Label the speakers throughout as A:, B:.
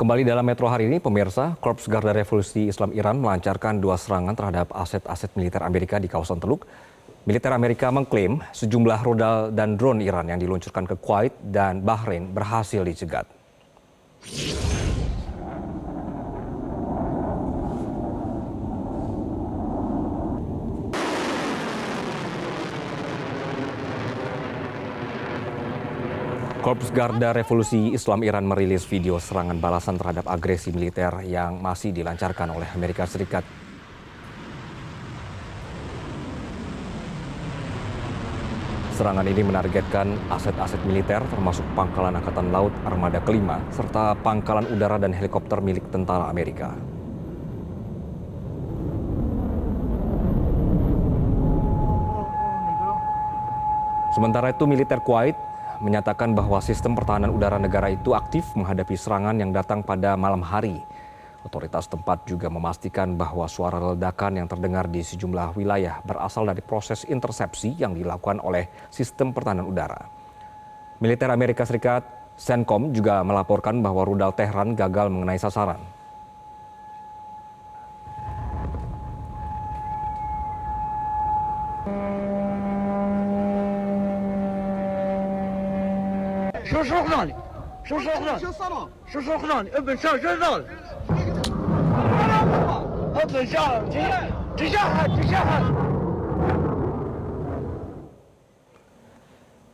A: Kembali dalam Metro hari ini, pemirsa, Korps Garda Revolusi Islam Iran melancarkan 2 serangan terhadap aset-aset militer Amerika di kawasan Teluk. Militer Amerika mengklaim sejumlah rudal dan drone Iran yang diluncurkan ke Kuwait dan Bahrain berhasil dicegat. Korps Garda Revolusi Islam Iran merilis video serangan balasan terhadap agresi militer yang masih dilancarkan oleh Amerika Serikat. Serangan ini menargetkan aset-aset militer termasuk pangkalan Angkatan Laut Armada kelima serta pangkalan udara dan helikopter milik tentara Amerika. Sementara itu militer Kuwait menyatakan bahwa sistem pertahanan udara negara itu aktif menghadapi serangan yang datang pada malam hari. Otoritas tempat juga memastikan bahwa suara ledakan yang terdengar di sejumlah wilayah berasal dari proses intersepsi yang dilakukan oleh sistem pertahanan udara. Militer Amerika Serikat, CENTCOM, juga melaporkan bahwa rudal Tehran gagal mengenai sasaran.
B: شو خلاني شو خلاني ابن شو ذول ابن تجاهل.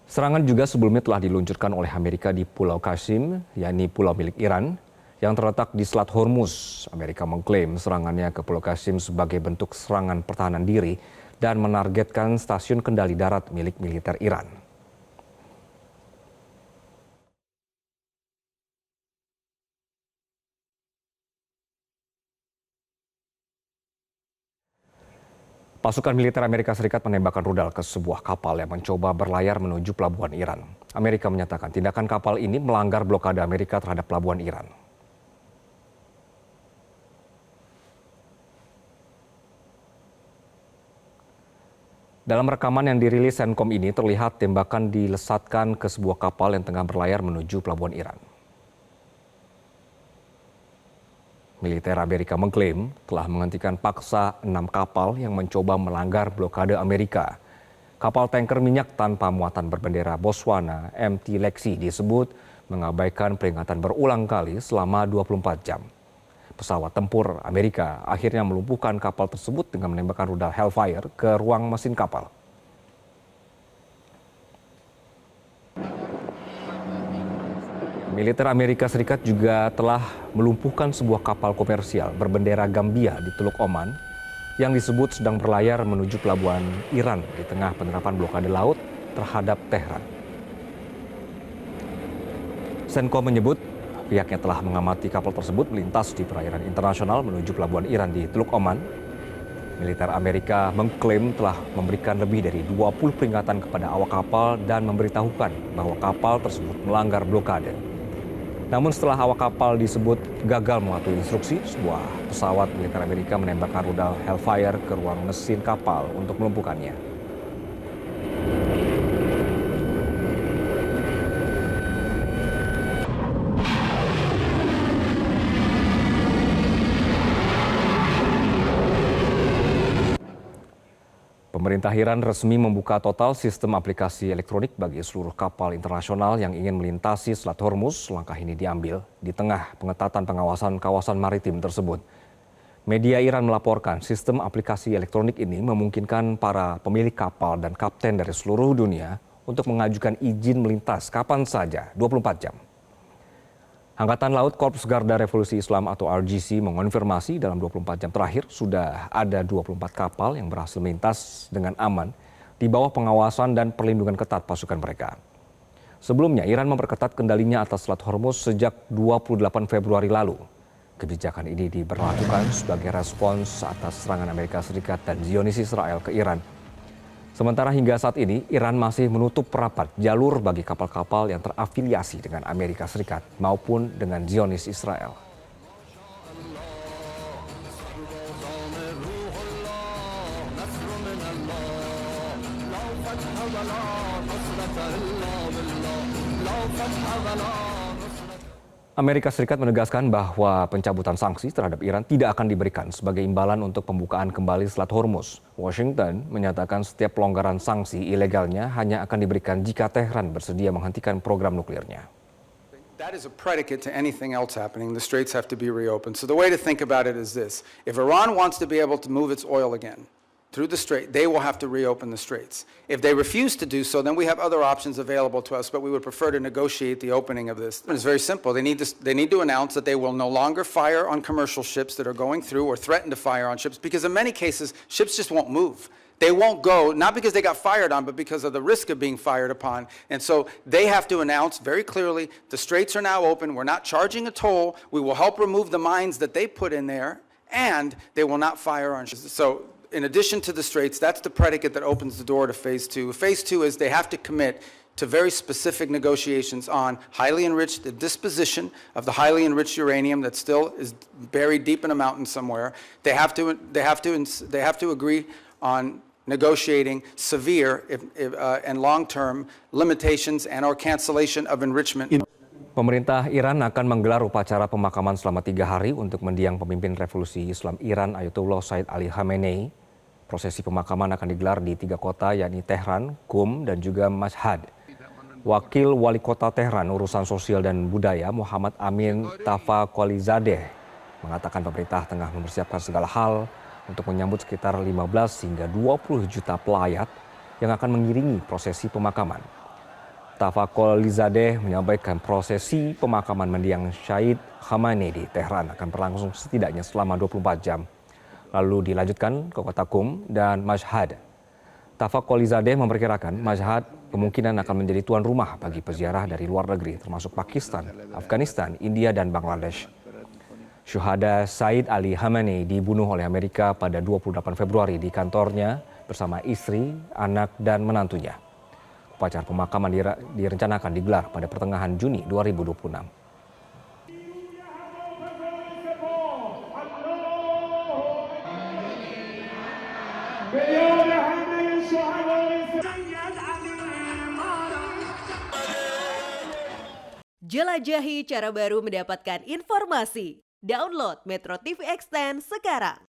A: Serangan juga sebelumnya telah diluncurkan oleh Amerika di Pulau Qasim, yakni pulau milik Iran, yang terletak di Selat Hormuz. Amerika mengklaim serangannya ke Pulau Qasim sebagai bentuk serangan pertahanan diri dan menargetkan stasiun kendali darat milik militer Iran. Pasukan militer Amerika Serikat menembakkan rudal ke sebuah kapal yang mencoba berlayar menuju pelabuhan Iran. Amerika menyatakan tindakan kapal ini melanggar blokade Amerika terhadap pelabuhan Iran. Dalam rekaman yang dirilis CENTCOM ini terlihat tembakan dilesatkan ke sebuah kapal yang tengah berlayar menuju pelabuhan Iran. Militer Amerika mengklaim telah menghentikan paksa 6 kapal yang mencoba melanggar blokade Amerika. Kapal tanker minyak tanpa muatan berbendera Botswana, MT Lexi disebut mengabaikan peringatan berulang kali selama 24 jam. Pesawat tempur Amerika akhirnya melumpuhkan kapal tersebut dengan menembakkan rudal Hellfire ke ruang mesin kapal. Militer Amerika Serikat juga telah melumpuhkan sebuah kapal komersial berbendera Gambia di Teluk Oman yang disebut sedang berlayar menuju pelabuhan Iran di tengah penerapan blokade laut terhadap Tehran. CENTCOM menyebut pihaknya telah mengamati kapal tersebut melintas di perairan internasional menuju pelabuhan Iran di Teluk Oman. Militer Amerika mengklaim telah memberikan lebih dari 20 peringatan kepada awak kapal dan memberitahukan bahwa kapal tersebut melanggar blokade. Namun setelah awak kapal disebut gagal mematuhi instruksi, sebuah pesawat militer Amerika menembakkan rudal Hellfire ke ruang mesin kapal untuk melumpuhkannya. Pemerintah Iran resmi membuka total sistem aplikasi elektronik bagi seluruh kapal internasional yang ingin melintasi Selat Hormuz. Langkah ini diambil di tengah pengetatan pengawasan kawasan maritim tersebut. Media Iran melaporkan sistem aplikasi elektronik ini memungkinkan para pemilik kapal dan kapten dari seluruh dunia untuk mengajukan izin melintas kapan saja, 24 jam. Angkatan Laut Korps Garda Revolusi Islam atau RGC mengonfirmasi dalam 24 jam terakhir sudah ada 24 kapal yang berhasil melintas dengan aman di bawah pengawasan dan perlindungan ketat pasukan mereka. Sebelumnya, Iran memperketat kendalinya atas Selat Hormuz sejak 28 Februari lalu. Kebijakan ini diberlakukan sebagai respons atas serangan Amerika Serikat dan Zionis Israel ke Iran. Sementara hingga saat ini, Iran masih menutup rapat jalur bagi kapal-kapal yang terafiliasi dengan Amerika Serikat maupun dengan Zionis Israel. Amerika Serikat menegaskan bahwa pencabutan sanksi terhadap Iran tidak akan diberikan sebagai imbalan untuk pembukaan kembali Selat Hormuz. Washington menyatakan setiap pelonggaran sanksi ilegalnya hanya akan diberikan jika Tehran bersedia menghentikan program nuklirnya.
C: That is a predicate to anything else happening. The straits have to be reopened. So the way to think about it is this. If Iran wants to be able to move its oil again through the strait, they will have to reopen the straits. If they refuse to do so, then we have other options available to us, but we would prefer to negotiate the opening of this. It's very simple. They need to announce that they will no longer fire on commercial ships that are going through or threaten to fire on ships, because in many cases, ships just won't move. They won't go, not because they got fired on, but because of the risk of being fired upon. And so they have to announce very clearly, the straits are now open, we're not charging a toll, we will help remove the mines that they put in there, and they will not fire on ships. So in addition to the straits, that's the predicate that opens the door to phase two. Phase two is they have to commit to very specific negotiations on highly enriched, the disposition of the highly enriched uranium that still is buried deep in a mountain somewhere. They have to agree on negotiating severe and long-term limitations and/or cancellation of enrichment.
A: Pemerintah Iran akan menggelar upacara pemakaman selama 3 hari untuk mendiang pemimpin revolusi Islam Iran Ayatollah Said Ali Khamenei. Prosesi pemakaman akan digelar di 3 kota yakni Tehran, Qum, dan juga Mashhad. Wakil Wali Kota Tehran Urusan Sosial dan Budaya Muhammad Amin Tafaqolizadeh mengatakan pemerintah tengah mempersiapkan segala hal untuk menyambut sekitar 15 hingga 20 juta pelayat yang akan mengiringi prosesi pemakaman. Tafaqolizadeh menyampaikan prosesi pemakaman mendiang Syahid Khamenei di Tehran akan berlangsung setidaknya selama 24 jam. Lalu dilanjutkan ke kota Qum dan Mashhad. Tafaqolizadeh memperkirakan Mashhad kemungkinan akan menjadi tuan rumah bagi peziarah dari luar negeri termasuk Pakistan, Afghanistan, India, dan Bangladesh. Syuhada Said Ali Khamenei dibunuh oleh Amerika pada 28 Februari di kantornya bersama istri, anak, dan menantunya. Upacara pemakaman direncanakan digelar pada pertengahan Juni 2026.
D: Jelajahi cara baru mendapatkan informasi. Download Metro TV Extend sekarang.